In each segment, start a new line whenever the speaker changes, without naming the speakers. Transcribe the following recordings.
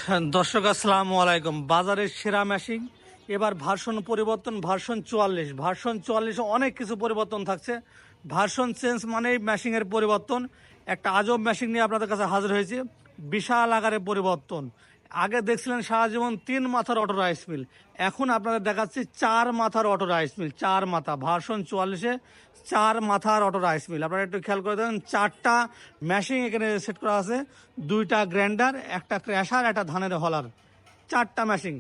হ্যাঁ, দর্শক আসসালামু আলাইকুম। বাজারের সেরা মেশিন এবার ভার্সন পরিবর্তন, ভার্সন 44 অনেক কিছু পরিবর্তন থাকছে। ভার্সন চেঞ্জ মানেই মেশিনের পরিবর্তন। একটা আজব মেশিন নিয়ে আপনাদের কাছে হাজির হয়েছে, বিশাল আকারে পরিবর্তন। আগে দেখছিলেন সারা জীবন 3 মাথার অটো রাইস মিল, এখন আপনাদের দেখাচ্ছি 4 মাথার অটো রাইস মিল। 4 মাথা ভার্সন 44-এ 4 মাথার অটো রাইস মিল। আপনারা একটু খেয়াল করে দেখেন, 4টা মেশিন এখানে সেট করা আছে, 2টা গ্রাইন্ডার, একটা ক্র্যাশার, একটা ধানের হলার, 4টা মেশিন।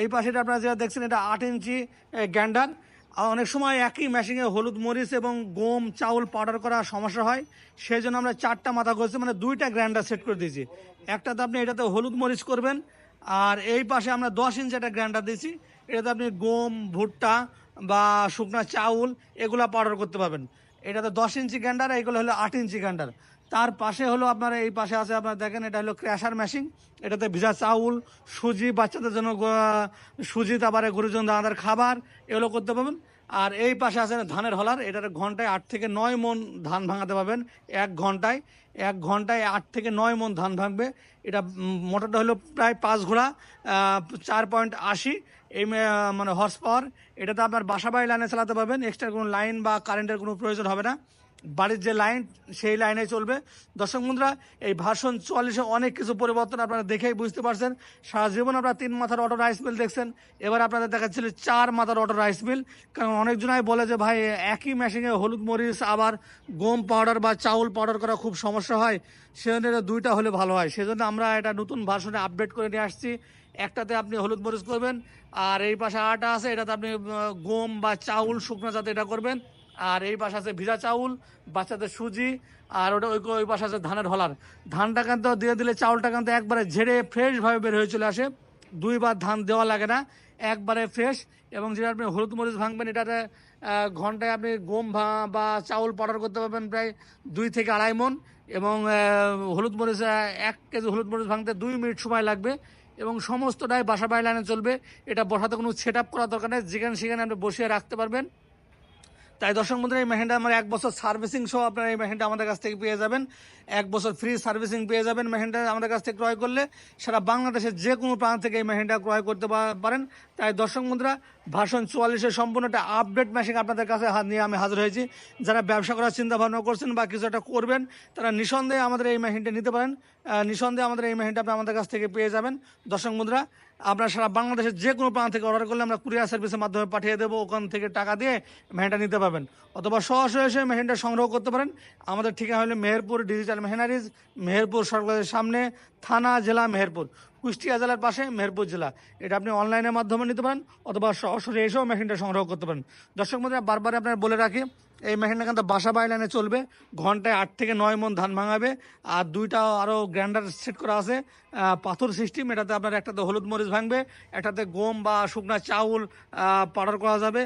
এই পাশে আপনারা যেটা দেখছেন, এটা 8 ইঞ্চি গ্রাইন্ডার। অনেক সময় একই মেশিনে হলুদ মরিচ এবং গম চাউল পাউডার করা সমস্যা হয়, সেই জন্য আমরা 4টা মাথা করেছি, মানে 2টা গ্রাইন্ডার সেট করে দিয়েছি। একটাতে আপনি এটাতে হলুদ মরিচ করবেন, আর এই পাশে আমরা 10 ইঞ্চি একটা গ্রাইন্ডার দিয়েছি, এটাতে আপনি গম ভুট্টা বা শুকনা চাউল এগুলা পাউডার করতে পারবেন। এটাতে 10 ইঞ্চি গ্রাইন্ডার, এইগুলো হলো 8 ইঞ্চি গ্রাইন্ডার। তার পাশে হলো আপনার, এই পাশে আছে আপনার দেখেন, এটা হলো ক্র্যাশার মেশিন। এটাতে ভিজা চাউল, সুজি, বাচ্চাদের জন্য সুজি, তারপরে গরুর জন্য দানাদার খাবার, এগুলো করতে পারবেন। আর এই পাশে আছে ধানের হলার, এটাতে ঘন্টায় 8 থেকে 9 মন ধান ভাঙাতে পারবেন। 1 ঘন্টায় 8 থেকে 9 মন ধান ভাঙবে। এটা মোটরটা হলো প্রায় 5 ঘোড়া, 4.80 এই মানে হর্স পাওয়ার। এটাতে আপনার বাসা বাড়ি লাইনে চালাতে পারবেন, এক্সট্রা কোনো লাইন বা কারেন্টের কোনো প্রয়োজন হবে না। বাড়ির যে লাইন সেই লাইনে চলবে। দর্শক বন্ধুরা, এই ভার্সন 44-এ অনেক কিছু পরিবর্তন আপনারা দেখেই বুঝতে পারছেন। সারা জীবন আপনারা 3 মাথার অটো রাইস মিল দেখছেন, এবার আপনাদের দেখাচ্ছিল 4 মাথার অটো রাইস মিল। কারণ অনেকজনাই বলে যে ভাই, একই মেশিনে হলুদ মরিচ আবার গম পাউডার বা চাউল পাউডার করা খুব সমস্যা হয়, সেজন্য এটা 2টা হলে ভালো হয়। সেজন্য আমরা এটা নতুন ভার্সনে আপডেট করে নিয়ে আসছি। একটাতে আপনি হলুদ মরিচ করবেন, আর এই পাশে আটা আছে, এটাতে আপনি গম বা চাউল শুকনো জাতে এটা করবেন। আর এই পাশে আছে ভিজা চাউল, বাচ্চাদের সুজি, আর ওটা ওই পাশে আছে ধানের হলার। ধানটা কিন্তু দিয়ে দিলে চাউলটা কিন্তু একবারে ঝেড়ে ফ্রেশভাবে বের হয়ে চলে আসে, 2বার ধান দেওয়া লাগে না, একবারে ফ্রেশ। এবং যেটা আপনি হলুদ মরিচ ভাঙবেন, এটাতে ঘন্টায় আপনি গম বা চাউল পাউডার করতে পারবেন প্রায় 2 থেকে 2.5 মন। এবং হলুদ মরিচ 1 কেজি হলুদ মরিচ ভাঙতে 2 মিনিট সময় লাগবে, এবং সমস্তটাই বাসা বাড়ি লাইনে চলবে। এটা বসাতে কোনো সেট আপ করার দরকার নেই, যেখানে সেখানে আপনি বসিয়ে রাখতে পারবেন। তাই দর্শক বন্ধুরা, এই মেশিনটা আমার 1 বছর সার্ভিসিং সহ আপনারা এই মেশিনটা আমাদের কাছ থেকে পেয়ে যাবেন। 1 বছর ফ্রি সার্ভিসিং পেয়ে যাবেন মেশিনটা আমাদের কাছ থেকে ক্রয় করলে। সারা বাংলাদেশের যে কোনো প্রান্ত থেকে এই মেশিনটা ক্রয় করতে পারেন। তাই দর্শক বন্ধুরা, ভার্সন 44-এর সম্পূর্ণ একটা আপডেট মেশিন আপনাদের কাছে নিয়ে আমি হাজির হয়েছি। যারা ব্যবসা করার চিন্তা ভাবনা করছেন বা কিছু একটা করবেন, তারা নিঃসন্দেহে আমাদের এই মেশিনটা নিতে পারেন। নিঃসন্দেহে আমাদের এই মেশিনটা আপনি আমাদের কাছ থেকে পেয়ে যাবেন। দর্শক বন্ধুরা, আপনারা সারা বাংলাদেশের যে কোনো প্রান্ত থেকে অর্ডার করলে আমরা কুরিয়ার সার্ভিসের মাধ্যমে পাঠিয়ে দেবো, ওখান থেকে টাকা দিয়ে মেশিনটা নিতে পারবেন। অথবা সরাসরি এসে মেশিনটা সংগ্রহ করতে পারেন। আমাদের ঠিকানা হলো মেহেরপুর ডিজিটাল মেশিনারিজ, মেহেরপুর সরকারের সামনে, থানা জেলা মেহেরপুর, কুষ্টিয়া জেলার পাশে মেহেরপুর জেলা। এটা আপনি অনলাইনের মাধ্যমে নিতে পারেন, অথবা সরাসরি এসেও মেশিনটা সংগ্রহ করতে পারেন। দর্শক বন্ধুরা, বারবার আপনার বলে রাখি, এই মেশিনটা কিন্তু বাসা বাড়ি লাইনে চলবে, ঘন্টায় 8 থেকে 9 মন ধান ভাঙাবে। আর 2টা আরও গ্রাইন্ডার সেট করা আছে, পাথর সিস্টেম। এটাতে আপনার একটাতে হলুদ মরিচ ভাঙবে, একটাতে গম বা শুকনা চাউল পাউডার করা যাবে,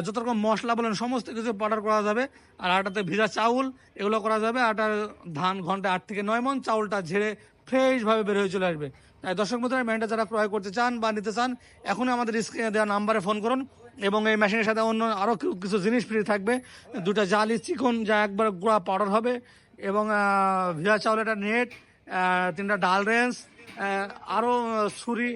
যত রকম মশলা বলেন সমস্ত কিছু পাউডার করা যাবে। আর আটাতে ভিজা চাউল এগুলো করা যাবে। আটার ধান ঘন্টায় 8 থেকে 9 মন, চাউলটা ঝেড়ে ফ্রেশভাবে বের হয়ে চলে আসবে। তাই দর্শক বন্ধুরা, মেশিনটা যারা ক্রয় করতে চান বা নিতে চান, এখনই আমাদের স্ক্রিনে দেওয়া নাম্বারে ফোন করুন। এবং এই মেশিনের সাথে অন্য আরও কিছু জিনিস ফ্রি থাকবে, 2টা জালি চিকন যা একবার গুঁড়া পাউডার হবে, এবং ভিজা চাউল একটা নেট, 3টা ডাল রেঞ্জ, আরও ছুরি,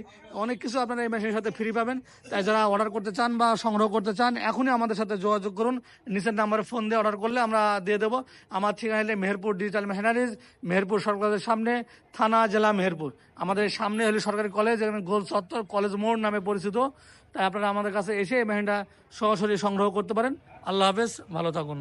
অনেক কিছু আপনারা এই মেশিনের সাথে ফ্রি পাবেন। তাই যারা অর্ডার করতে চান বা সংগ্রহ করতে চান, এখনই আমাদের সাথে যোগাযোগ করুন। নিচের নাম্বারে ফোন দিয়ে অর্ডার করলে আমরা দিয়ে দেবো। আমার ঠিকানা হলে মেহেরপুর ডিজিটাল মেশিনারিজ, মেহেরপুর সরকারের সামনে, থানা জেলা মেহেরপুর। আমাদের সামনে হলে সরকারি কলেজ, এখানে গোল চত্বর, কলেজ মোড় নামে পরিচিত। তাই আপনারা আমাদের কাছে এসে এই মেশিনটা সরাসরি সংগ্রহ করতে পারেন। আল্লাহ হাফেজ, ভালো থাকুন।